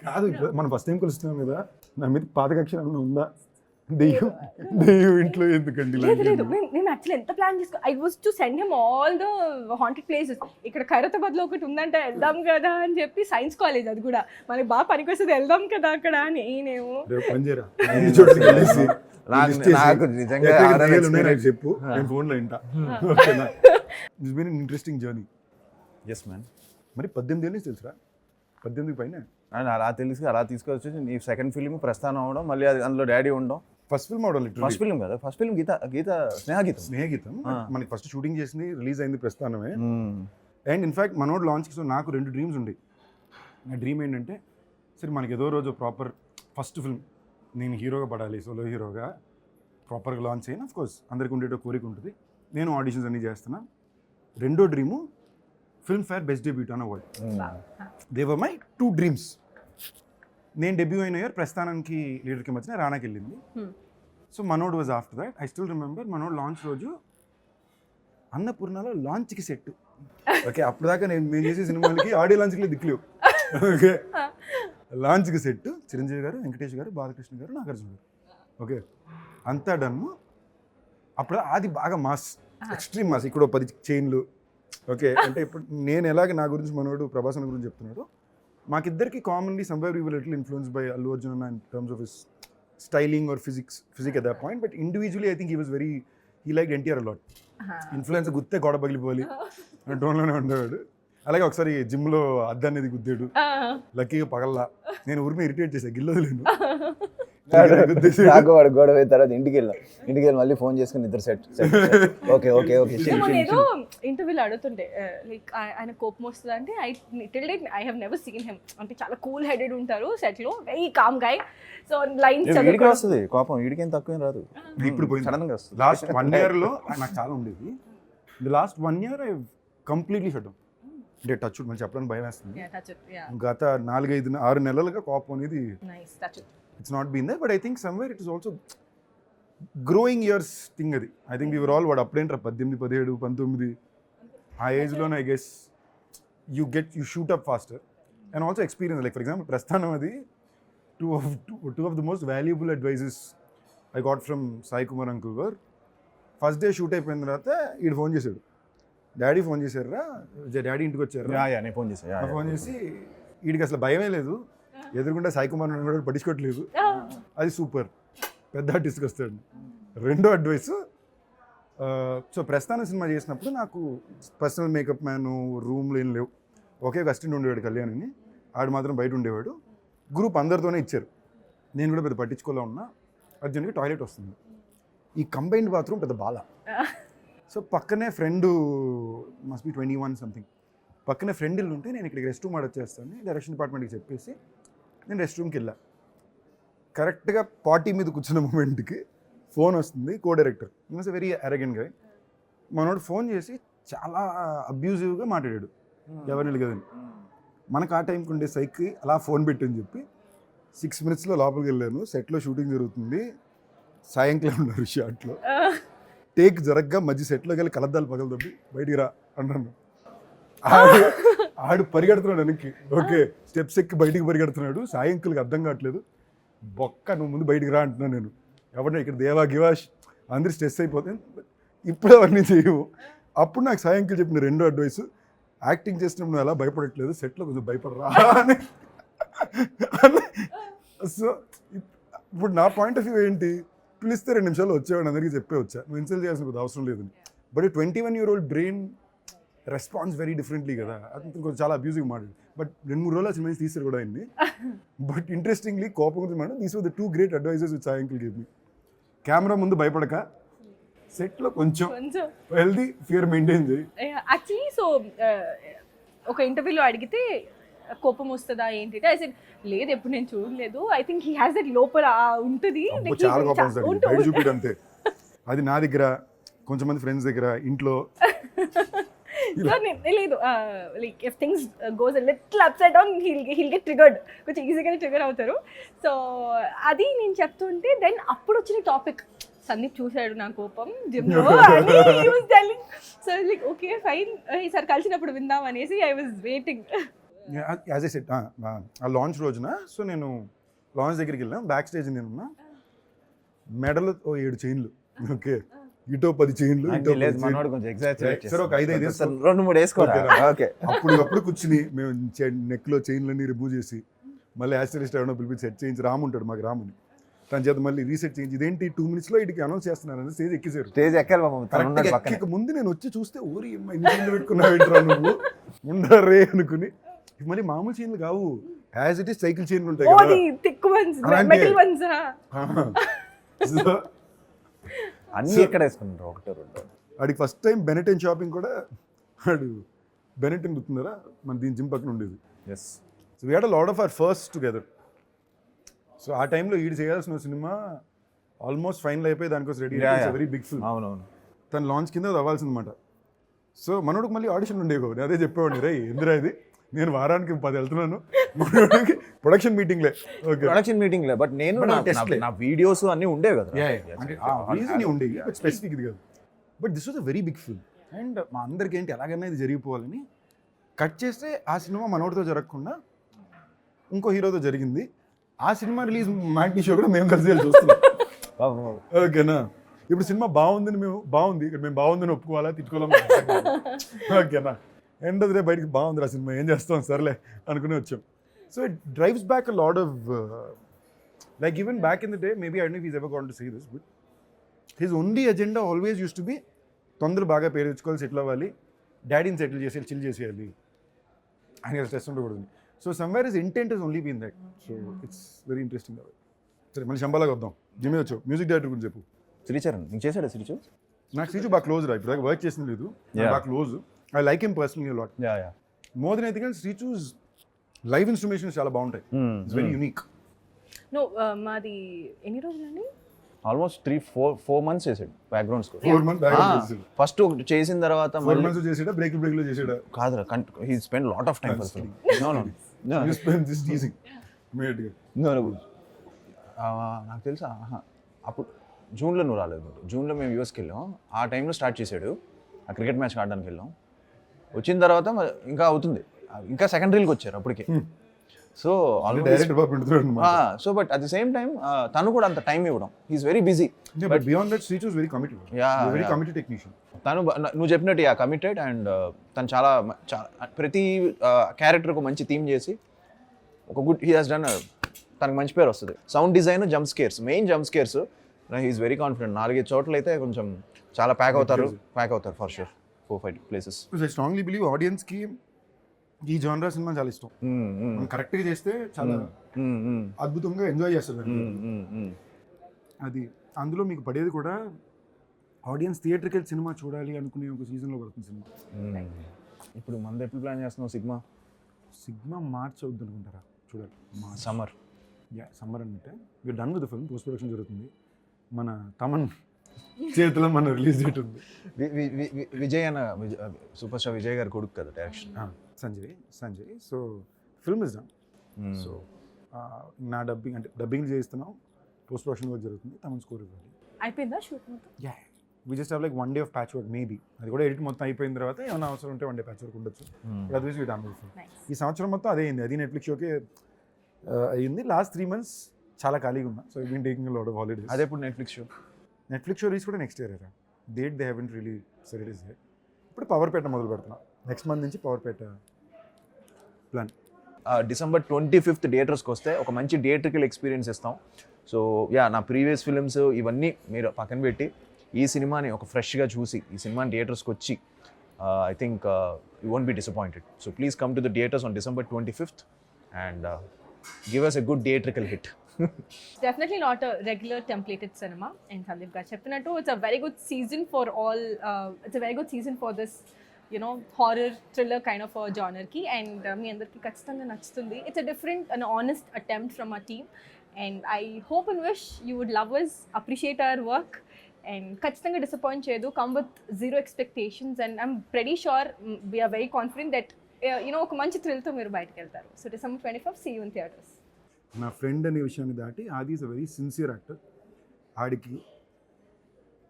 కాదు, మనం ఫస్ట్ టైం కలుస్తున్నాం కదా, నా మీద పాత కక్ష ఏమైనా ఉందా? దెయ్యం ఇంట్లో ఎందుకండి లేదు లేదు మేము యాక్చువల్లీ ఎంత ప్లాన్ చేసుకో I was to send him all the haunted places. ఇక్కడ ఖైరతాబాద్లో ఒకటి ఉందంటే వెళ్దాం కదా అని చెప్పి, సైన్స్ కాలేజ్ అది కూడా మనకి బాగా పనికొస్తుంది, వెళ్దాం కదా అక్కడ అని. నేనేమో రేపు పని చేయరా ఈ చోటుకి కలిసి నాకు నిజంగా చెప్పు, నేను ఫోన్లో వింటా. ఓకేనా? It's been interesting journey. Yes man. మరి 18 ఏళ్ళు తెలుసురా, 18 పైన. అండ్ అలా తెలిసి అలా తీసుకొచ్చి నీ సెకండ్ ఫిల్మ్ ప్రస్థానం అవడం, మళ్ళీ అది అందులో డాడీ ఉండడం. ఫస్ట్ ఫిల్మ్ అవడం, ఫస్ట్ ఫిల్మ్ కదా, ఫస్ట్ ఫిల్మ్ గీత స్నేహగీతం. మనకి ఫస్ట్ షూటింగ్ చేసింది, రిలీజ్ అయింది ప్రస్థానమే. అండ్ ఇన్ఫాక్ట్ మనోడు లాంచ్కి సో నాకు 2 డ్రీమ్స్ ఉండే. నా డ్రీమ్ ఏంటంటే, సరే మనకి ఏదో రోజు ప్రాపర్ ఫస్ట్ ఫిల్మ్ నేను హీరోగా పడాలి, సోలో హీరోగా ప్రాపర్గా లాంచ్ అయినా. ఆఫ్ కోర్స్ అందరికి ఉండేట కోరిక ఉంటుంది. నేను ఆడిషన్స్ అన్నీ చేస్తున్నా. రెండో dream Filmfare best debut an award. They were my 2 dreams. నేను డెబ్యూ అయిన ఇయర్ ప్రస్థానానికి లీడర్కి మధ్యన రానాకి వెళ్ళింది. సో మనోడ్ was after that. I still remember మనోడ్ లాంచ్ రోజు అన్నపూర్ణలో లాంచ్కి సెట్. ఓకే, అప్పుడు దాకా మేము చేసే సినిమాలకి ఆడియో లాంచ్కి దిక్కులేవు. ఓకే, లాంచ్కి సెట్ చిరంజీవి గారు, వెంకటేష్ గారు, బాలకృష్ణ గారు, నాగార్జున గారు. ఓకే, అంతా డన్ను. అప్పుడు అది బాగా మాస్, ఎక్స్ట్రీమ్ మాస్. ఇక్కడ 10 చైన్లు. ఓకే, అంటే ఇప్పుడు నేను ఎలాగ నా గురించి మనోడు ప్రభాస్ గురించి చెప్తున్నాడు, మాకిద్దరికి commonly somewhere we were little influenced by Allu Arjun అన్న in terms of his styling or physique at that point. But individually I think he like NTR a lot. Influence గుత్తే గోడ పగిలిపోవాలి టోన్లోనే ఉండేవాడు. అలాగే ఒకసారి జిమ్లో అద్దం అనేది గుద్దాడు, లక్కీగా పగల్లా. నేను ఊరిని ఇరిటేట్ చేశాను, గిల్లలేను. నాకు వాడు గొడవ తర్వాత ఇంటికి వెళ్ళి మళ్ళీ ఫోన్ చేసుకుని ఇద్దరు సెట్. Okay okay okay. నేను ఇంటర్వ్యూలో అడుగుతుంటే లైక్ ఆయన కోపం వస్తుంది అంటే, I have never seen him. అంటే చాలా కూల్ హెడెడ్ ఉంటారు సెట్ లో, వెరీ కామ్ గై. సో లైన్స్ వస్తుంది కోపం, వీడికేం తక్కువేం రాదు. ఇప్పుడు సడన్ గా వస్తుంది. లాస్ట్ 1 year నాకు చాలా ఉండేది. The last 1 year I completely shut down. అంటే టచ్ మనం చెప్పడానికి భయం వేస్తుంది. గత 4-5-6 నెలలుగా కోపం అనేది it's not been there, but I think somewhere it is also growing years thing adi. I think we were all what appudu 18 17 19 ఆ ఏజ్ లోనే I guess you shoot up faster and also experience. Like for example ప్రస్థానం అది two of the most valuable advices I got from Sai Kumar uncle were, first day shoot అయిపోయిన తర్వాత ఈడు phone చేశాడు, daddy phone చేశారా, daddy ఇంటికి వచ్చారు. నేను ఫోన్ చేశాను. ఫోన్ చేసి వీడికి అసలు భయమే లేదు, ఎదురుకుంటే సాయి కుమార్ కూడా పట్టించుకోవట్లేదు. అది సూపర్, పెద్ద ఆర్టిస్ట్కి వస్తాడు. రెండో అడ్వైస్, సో ప్రస్థానం సినిమా చేసినప్పుడు నాకు పర్సనల్ మేకప్ మ్యాన్ రూమ్లో ఏం లేవు. ఒకే అసిస్టెంట్ ఉండేవాడు కళ్యాణ్ అని, ఆడు మాత్రం బయట ఉండేవాడు. గ్రూప్ అందరితోనే ఇచ్చారు. నేను కూడా పెద్ద పట్టించుకోలే ఉన్నా. అర్జున్కి టాయిలెట్ వస్తుంది, ఈ కంబైన్డ్ బాత్రూమ్ పెద్ద బాల. సో పక్కనే ఫ్రెండ్ మస్ట్ బి 21 సంథింగ్, పక్కనే ఫ్రెండ్ ఇల్లు ఉంటే నేను ఇక్కడికి రెస్ట్ రూమ్ అడొచ్చేస్తాను డైరెక్షన్ డిపార్ట్మెంట్కి చెప్పేసి నేను రెస్ట్ రూమ్కి వెళ్ళా. కరెక్ట్గా పార్టీ మీద కూర్చున్న మూమెంట్కి ఫోన్ వస్తుంది. Co director is a very arrogant గా. మనోడు ఫోన్ చేసి చాలా అబ్యూజివ్గా మాట్లాడాడు, ఎవరిని కదండి. మనకు ఆ టైంకి ఉండే సైకి అలా ఫోన్ పెట్టని చెప్పి 6 minutes లోపలికి వెళ్ళాను. సెట్లో షూటింగ్ జరుగుతుంది, సాయంకాలం ఉన్నారు షాట్లో. టేక్ జరగ్గా మధ్య సెట్లోకి వెళ్ళి కలద్దాలు పగలదొబ్బి బయటికి రా అన్నాను. ఆడు పరిగెడుతున్నాడు వెనక్కి. ఓకే, స్టెప్స్ ఎక్కి బయటికి పరిగెడుతున్నాడు. సాయంకాలకి అర్థం కావట్లేదు. బొక్క నువ్వు ముందు బయటికి రా అంటున్నాను నేను. ఎవరిని ఇక్కడ దేవా గివాష్ అందరూ స్ట్రెస్ అయిపోతే ఇప్పుడు అవన్నీ చేయవు. అప్పుడు నాకు సాయంకాలం చెప్పిన రెండో అడ్వైస్, యాక్టింగ్ చేసినప్పుడు నువ్వు ఎలా భయపడట్లేదు, సెట్లో కొంచెం భయపడరా అని. సో ఇప్పుడు నా పాయింట్ ఆఫ్ వ్యూ ఏంటి, పిలిస్తే 2 నిమిషాలు వచ్చేవాడు, అందరికీ చెప్పే వచ్చా, నువ్వు ఇన్సల్ట్ చేయాల్సిన కొద్ది అవసరం లేదని. But 21-year-old brain response very differently కదా. అది కొంచెం చాలా అబ్యూజివ్ మాట్లాడు. బట్ 2-3 రోజులు సినిమా తీసారు కూడా అయింది. బట్ ఇంట్రెస్టింగ్లీ కోపం గురించి మాట, these were the 2 great advices which సాయంకాలం గేవ్ మీ. కెమెరా ముందు భయపడక, సెట్లో కొంచెం హెల్దీ ఫియర్ మెయింటైన్ చేయి. యాక్చువల్లీ సో ఒక ఇంటర్వ్యూలో అడిగితే కోపం వస్తుందా ఏంటి, లేదు ఎప్పుడు నేను చూడలేదు. I think he has that లోపల ఉంటుంది, చాలా కోపం వస్తుంది, బయట చూపిడు అంతే. అది నా దగ్గర, కొంచెంమంది ఫ్రెండ్స్ దగ్గర, ఇంట్లో లేదు. Like if things goes a little upset down, heal get triggered, కొంచెం ఈజీగానే ట్రిగర్ అవుతారు. సో అది నేను చెప్తుంటే దెన్ అప్పుడు వచ్చిన టాపిక్, సందీప్ చూశాడు నా కోపం జిమ్లో అని he was telling. So like okay fine, ఈసారి కలిసినప్పుడు విందాం అనేసి I was waiting. As I said, ఆ లాంచ్ రోజున సో నేను లాంచ్ దగ్గరికి వెళ్ళాను, బ్యాక్ స్టేజ్ నేనున్నా. మెడలో ఓ 7 చైన్లు, ఓకే, ఇటో 10 చైన్లు, ఇటో 10 లేదు చైన్లు. మనోడు కొంచెం ఎగ్జాజరేట్ సరే, ఒక 5 వేసుకో. 2-3 వేసుకోరా. ఓకే అప్పుడు కూర్చుని మేము నెక్లో చైన్లన్నీ రిమూవ్ చేసి మళ్ళీ యాస్టరిస్ట్ ఎవడో పిలిపించి సెట్ చేయించి, రాము ఉంటాడు మాకు, రాముని తన చేత మళ్ళీ రీసెట్ చేయించి, ఇదేంటి 2 minutesలో ఇటుకి అనౌన్స్ చేస్తున్నారని స్టేజ్ ఎక్కేసారు. స్టేజ్ ఎక్కాలి బాబు, తను ఉన్నాడు పక్కనే. ఎక్కక ముందు నేను వచ్చి చూస్తే ఊరి ఇన్ని చైన్లు పెట్టుకున్నావు నువ్వు ఉండరే అనుకుని, మళ్ళీ మామూలు చైన్లు కావు, యాజ్ ఇట్ ఈస్ సైకిల్ చైన్లు ఉంటాయి Oh, కదా. the thick ones, అలాంటి- metal ones. So, అన్ని ఎక్కడ వేసుకుంటారు, ఒకటో రెండు. వాడికి ఫస్ట్ టైం బెనెటన్ షాపింగ్ కూడా వాడు బెనెటన్ గుర్తున్నారా, మన దీని జిమ్ పక్కన ఉండేది. Yes so we had a lot of our first together. So ఆ టైంలో ఈడు చేయాల్సిన సినిమా ఆల్మోస్ట్ ఫైనల్ అయిపోయి దానికోసం రెడీ, వెరీ బిగ్ ఫిల్మ్. అవునవును. తన లాంచ్ కింద అది అవ్వాల్సిందన్నమాట. సో మనోడికి మళ్ళీ ఆడిషన్ ఉండేవి, నేను అదే చెప్పేవాడిని, రే ఎందురా ఇది, నేను వారానికి 10 వెళ్తున్నాను, మనోడికి ప్రొడక్షన్ మీటింగ్లే, ఓకే, ప్రొడక్షన్ మీటింగ్ లే, బట్ నేను But నా- test లే. నా వీడియోస్ అన్ని ఉండేవి కదా. అంటే రీజన్ ఉండేవి, బట్ స్పెసిఫిక్ ఇది కాదు. But this was a very big film. And మా అందరికి ఏంటి ఎలాగైనా ఇది జరిగిపోవాలని కట్ చేస్తే ఆ సినిమా మనోడితో జరగకుండా ఇంకో హీరోతో జరిగింది. ఆ సినిమా రిలీజ్ మ్యాట్నీ షో కూడా మేము కలిసి వెళ్ళి చూస్తున్నాం, ఓకేనా. ఇప్పుడు సినిమా బాగుందని బాగుంది, ఇక్కడ మేము బాగుందని ఒప్పుకోవాలా తిట్టుకోవాలా, ఓకేనా. ఎండ్ ఆఫ్ ద డే బయటికి బాగుంది ఆ సినిమా, ఏం చేస్తాం సర్లే అనుకుని వచ్చాం. So it drives back a lot of like even back in the day, maybe I don't know if he's ever gone to see this, but his only agenda always used to be తొందరగా బాగా పేరు తెచ్చుకోవాలి, settle అవ్వాలి, డాడీని settle చేసేయాలి, chill చేసేయాలి, ఆయన stress ఉండకూడదు. So somewhere is intent is only been that. So it's very interesting. సరే మళ్ళీ శంబాలాగా వద్దాం. జిమ్మే వచ్చావు, మ్యూజిక్ డైరెక్టర్ గురించి చెప్పు. శ్రీచరణ్ నీకు చేశాడా శ్రీచు? నాకు శ్రీచు బాగా క్లోజ్ రా, ఇప్పుడు దాకా వర్క్ చేసింది లేదు, బాగా close. I like him personally lot. Yeah yeah. More than ethical శ్రీచూస్ లైవ్ ఇన్స్ట్రుమేషన్స్ చాలా బాగుంటాయి, ఇట్స్ వెరీ యూనిక్. No, మాది ఎన్ని రోజులండి? ఆల్మోస్ట్ 3-4 months చేసాడు background score. 4 months back first చేసిన తర్వాత 4 months చేసాడా, బ్రేక్లో చేసాడా? కాదురా, he spend lot of time for film. No no You spend this teasing. Immediately. No no. నాకు తెలుసా, అప్పుడు జూన్లో నువ్వు రాలేదు. జూన్లో మేము యూఎస్కి వెళ్ళాం, ఆ టైంలో స్టార్ట్ చేసాడు, ఆ క్రికెట్ మ్యాచ్ ఆడడానికి వెళ్ళాం. వచ్చిన తర్వాత ఇంకా అవుతుంది, ఇంకా సెకండ్ రీల్కి వచ్చారు అప్పటికే. సో డైరెక్ట్ బాబు పెడుతున్నాడు. So but at the same time తను కూడా అంత టైం ఇవ్వడం, he's very busy. But beyond that శ్రీచూ is very committed. Very committed technician. తను నువ్వు చెప్పినట్టు కమిటెడ్, అండ్ తను చాలా ప్రతి క్యారెక్టర్కు మంచి థీమ్ చేసి ఒక గుడ్ హీ హాస్ డన్, తనకు మంచి పేరు వస్తుంది. Sound design, jump scares, main jump scares he's very confident. 4-5 చోట్ల అయితే కొంచెం చాలా ప్యాక్ అవుతారు for sure. 4-5 places. I strongly believe ఆడియన్స్కి ఈ జానరా సినిమా చాలా ఇష్టం. మనం కరెక్ట్గా చేస్తే చాలా అద్భుతంగా ఎంజాయ్ చేస్తారు. అది అందులో మీకు పడేది కూడా ఆడియన్స్ థియేటర్కి వెళ్ళి సినిమా చూడాలి అనుకునే ఒక సీజన్లో పడుతుంది సినిమా. ఇప్పుడు మనది ఎప్పుడు ప్లాన్ చేస్తున్నావు? సిగ్మా మార్చ్ అవుద్ది అనుకుంటారా? చూడాలి. సమ్మర్. సమ్మర్ అంటే we're done with the film, post production జరుగుతుంది. మన తమన్ చేతిలో మన రిలీజ్ డేట్ ఉంది. విజయ్ అన్న, సూపర్ స్టార్ విజయ్ గారి కొడుకు కదా డైరెక్షన్. Sanjay. So film is done. So నా డబ్బింగ్ చేయిస్తున్నాం, పోస్ట్ ప్రొడక్షన్ వర్క్ జరుగుతుంది, తమన్ స్కోర్ ఇవ్వాలి. అయిపోయిందా షూట్ మొత్తం? We just have like 1 day of patch work maybe. అది కూడా ఎడిట్ మొత్తం అయిపోయిన తర్వాత ఏమైనా అవసరం ఉంటే 1 day ప్యాచ్ వర్క్ ఉండొచ్చు. Otherwise we done with film. ఈ సంవత్సరం మొత్తం అదే అయింది. అది నెట్ఫ్లిక్స్ షోకే అయ్యింది. లాస్ట్ 3 months చాలా ఖాళీగా ఉన్నా. So I been taking a lot of holidays. అదే ఇప్పుడు నెట్ఫ్లిక్స్ షో రిలీజ్ కూడా నెక్స్ట్ ఇయర్ రా. Date they haven't released it is here. ఇప్పుడు పవర్పేట మొదలు పెడుతున్నా. నెక్స్ట్ మంత్ నుంచి పవర్పేట ప్లాన్. December 25th థియేటర్స్కి వస్తే ఒక మంచి థియేటర్కల్ ఎక్స్పీరియన్స్ ఇస్తాం. సో నా ప్రీవియస్ ఫిల్మ్స్ ఇవన్నీ మీరు పక్కన పెట్టి ఈ సినిమాని ఒక ఫ్రెష్గా చూసి ఈ సినిమాని థియేటర్స్కి వచ్చి I think you won't be disappointed. So please come to the theatres on December 25th and give us a good theatrical hit. Definitely not a regular templated cinema. And Sandeep garu cheppinattu, it's a very good season for all. It's a very good season for this, horror thriller kind of a genre ki, and me andarki kachithanga nachutundi. It's a different and honest attempt from our team, and I hope and wish you would love us, appreciate our work, and kachithanga disappoint chedu. Come with zero expectations, and I'm pretty sure we are very confident that oka manchi thrill tho meer bayatiki veltaru. So December 25th, see you in theaters. నా friend అనే విషయాన్ని దాటి ఆది is a very sincere actor. ఆడికి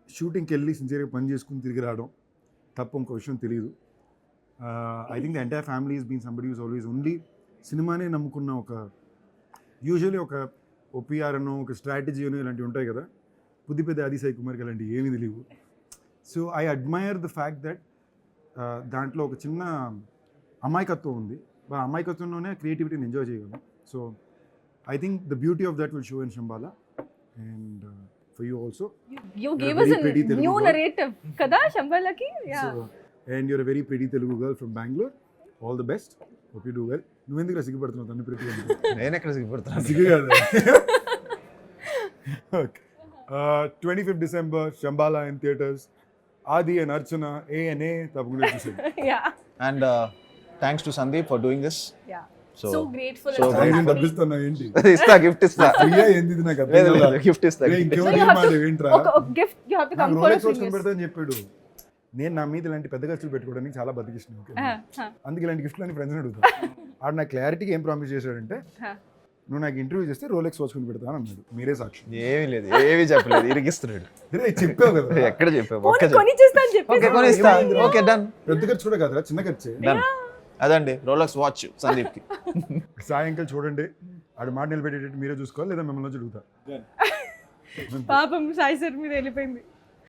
షూటింగ్కి వెళ్ళి సిన్సియర్గా పని చేసుకుని తిరిగి రావడం తప్ప ఇంకో విషయం తెలియదు. I think the entire family is been somebody is always only సినిమానే నమ్ముకున్న ఒక యూజువలీ ఒక ఓపీఆర్ అనో ఒక స్ట్రాటజీ అనో ఇలాంటివి ఉంటాయి కదా. పుద్దిపెద్ద ఆది సాయి కుమార్కి అలాంటి ఏమీ తెలియవు. So I admire the fact that దాంట్లో ఒక చిన్న అమాయకత్వం ఉంది. ఆ అమాయకత్వంలోనే క్రియేటివిటీని ఎంజాయ్ చేయగలం. So I think the beauty of that will show in Shambala and for you also. You You're gave a us very a pretty Telugu new girl. narrative. Kada Shambalaki? Yeah. So, and you're a very pretty Telugu girl from Bangalore. All the best. Hope you do well. నువ్వు ఎందుకు సిగ్గుపడుతున్నావు తను pretty అంటే? నేను ఎక్కడ సిగ్గుపడుతున్నాను. సిగ్గు కాదు. Okay 25th December Shambala in theatres. Aadi and Archana A&A తప్పకుండా చూసేది. Yeah. And thanks to Sandeep for doing this. Yeah. So- So grateful. so and so నేను happy. డబ్బిస్తున్నా ఏంటి? ఇస్తా, గిఫ్ట్ ఇస్తా. ఫ్రీగా ఏంది ఇది నాకు అర్థం లేదు కాదు. లేదు, గిఫ్ట్ ఇస్తా. రేయ్, ఇంకెవరు So you ఏం have మాట to- ఏంట్రా? a gift, you have to come నాకు for రోలెక్స్ us. వాచ్ కొనిపెడతా అని చెప్పాడు. నేను నా మీద ఇలాంటి పెద్ద ఖర్చులు పెట్టుకోవడానికి చాలా బతికిష్టం. ఓకే, అందుకే ఇలాంటి గిఫ్ట్లు అని ఫ్రెండ్స్ని అడుగుతా. ఆడు నాకు క్లారిటీకి ఏం ప్రామిస్ చేశాడంటే, నువ్వు నాకు ఇంటర్వ్యూ చేస్తే రోలెక్స్ వాచ్ కొని పెడతాను అన్నాడు. మీరే సాక్షి. ఏమీ లేదు, ఏమీ చెప్పలేదు, ఇరిగిస్తున్నాడు. రేయ్, చెప్పావు కదా. ఎక్కడ చెప్పావు? Phone కొనిచ్చేస్తా అని చెప్పేసి. ఓకే, కొని ఇస్తా. ఓకే, డన్ పెద్ద ఖర్చు కూడా కాదురా, చిన్న ఖర్చే. డన్. అదండి రోలెక్స్ వాచ్ సందీప్కి. సాయంకాలం చూడండి, ఆడు మాట నిలబెట్టేటట్టు మీరే చూసుకోవాలి, లేదా మిమ్మల్ని వచ్చి అడుగుతా. పాపం సాయి సార్ మీద వెళ్ళిపోయింది.